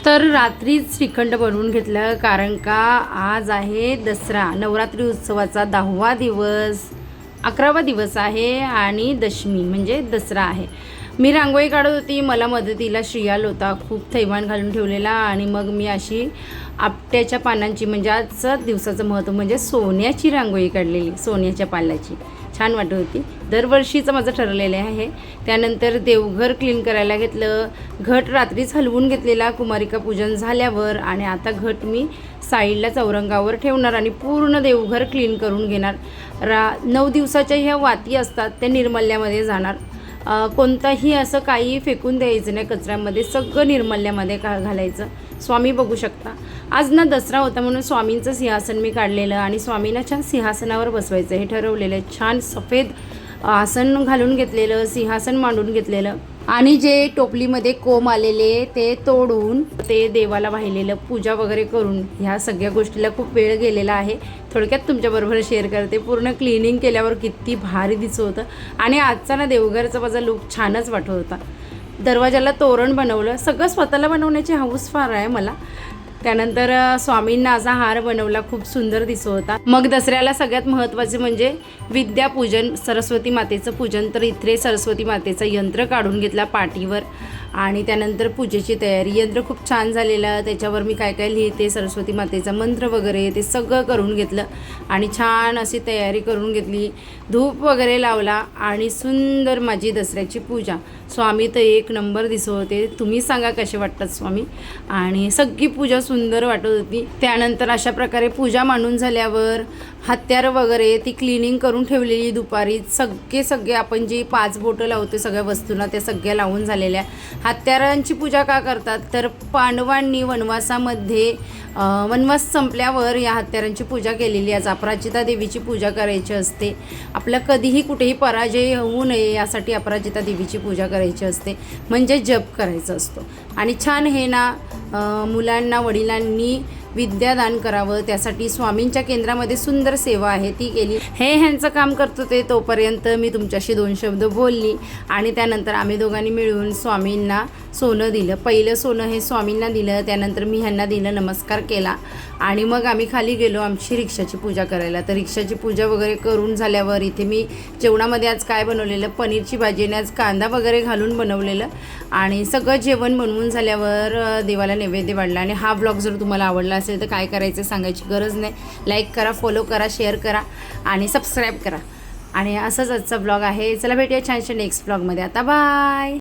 तर रात्रीच श्रीखंड बनवून घेतलं, कारण का आज आहे दसरा, नवरात्री उत्सवाचा 10वा दिवस, 11वा दिवस आहे आणि दशमी म्हणजे दसरा आहे. मी रांगोळी काढत होती, मला मदतीला श्रियाल होता, खूप थैमान घालून ठेवलेला. आणि मग मी अशी आपट्याच्या पानांची म्हणजे आजचं दिवसाचं महत्त्व म्हणजे सोन्याची रांगोळी काढलेली, सोन्याच्या पाल्याची. छान वाटत होती. दरवर्षीचं माझं ठरलेलं आहे. त्यानंतर देवघर क्लीन करायला घेतलं. घट रात्रीच हलवून घेतलेला कुमारिका पूजन झाल्यावर, आणि आता घट मी साईडला चौरंगावर ठेवणार आणि पूर्ण देवघर क्लीन करून घेणार. 9 दिवसाच्या ह्या वाती असतात त्या निर्मल्यामध्ये जाणार. कोणताही असं काही फेकून द्यायचं नाही कचऱ्यामध्ये, सगळं निर्मल्यामध्ये घालायचं. स्वामी बघू शकता, आज ना दसरा होता म्हणून स्वामींचं सिंहासन मी काढलेलं आणि स्वामींना छान सिंहासनावर बसवायचं हे ठरवलेलं. छान सफेद आसन घालून घेतलेलं, सिंहासन मांडून घेतलेलं आणि जे टोपलीमध्ये कोंब आलेले ते तोडून ते देवाला वाहिलेलं, पूजा वगैरे करून ह्या सगळ्या गोष्टीला खूप वेळ गेलेला आहे. थोडक्यात तुमच्याबरोबर शेअर करते. पूर्ण क्लिनिंग केल्यावर किती भारी दिसत होतं आणि आजचा ना देवघरचा माझा लुक छानच वाटत होता. दरवाजाला तोरण बनवलं, सगळं स्वतःला बनवण्याची हौस फार आहे मला. त्यानंतर स्वामींना असा हार बनवला, खूप सुंदर दिसत होता. मग दसऱ्याला सगळ्यात महत्त्वाचे म्हणजे विद्यापूजन, सरस्वती मातेचं पूजन. तर इथे सरस्वती मातेचं यंत्र काढून घेतला पाठीवर आणि त्यानंतर पूजेची तयारी. यंत्र खूप छान झालेलं, त्याच्यावर मी काय काय लिहिते, सरस्वती मातेचा मंत्र वगैरे ते सगळं करून घेतलं आणि छान अशी तयारी करून घेतली. धूप वगैरे लावला आणि सुंदर माझी दसऱ्याची पूजा. स्वामी तर एक नंबर दिसत होते. तुम्ही सांगा कसे वाटतात स्वामी. आणि सगळी पूजा सुंदर वाटत होती. त्यानंतर अशा प्रकारे पूजा मांडून झाल्यावर हत्यारं वगैरे ती क्लिनिंग करून ठेवलेली दुपारी. सगळे आपण जी 5 बोटं लावतो सगळ्या वस्तूंना त्या सगळ्या लावून झालेल्या. हत्यारांची पूजा का करतात तर पांडवांनी वनवासामध्ये वनवास संपल्यावर या हत्यारांची पूजा केलेली. आज अपराजिता देवीची पूजा करायची असते. आपलं कधीही कुठेही पराजय होऊ नये यासाठी अपराजिता देवीची पूजा करायची असते, म्हणजे जप करायचा असतो. आणि छान हे ना मुलांना वडिलांनी विद्यादान करावं, त्यासाठी स्वामींच्या केंद्रामध्ये सुंदर सेवा आहे ती केली. ह्यांचं काम करत होते तोपर्यंत मी तुमच्याशी 2 शब्द बोलली आणि त्यानंतर आम्ही दोघांनी मिळून स्वामींना सोनं दिलं. पहिलं सोनं हे स्वामींना दिलं, त्यानंतर मी ह्यांना दिलं, नमस्कार केला आणि मग आम्ही खाली गेलो आमची रिक्षाची पूजा करायला. तर रिक्षाची पूजा वगैरे करून झाल्यावर इथे मी जेवणामध्ये आज काय बनवलेलं, पनीरची भाजी आणि आज कांदा वगैरे घालून बनवलेलं आणि सगळं जेवण बनवून झाल्यावर देवाला नैवेद्य वाढला. आणि हा ब्लॉग जर तुम्हाला आवडला असेल तर काय करायचं सांगायची गरज नाही. लाईक करा, फॉलो करा, शेअर करा आणि सबस्क्राईब करा. आणि असंच आजचा ब्लॉग आहे. चला भेटूया छानशा नेक्स्ट ब्लॉगमध्ये. आता बाय.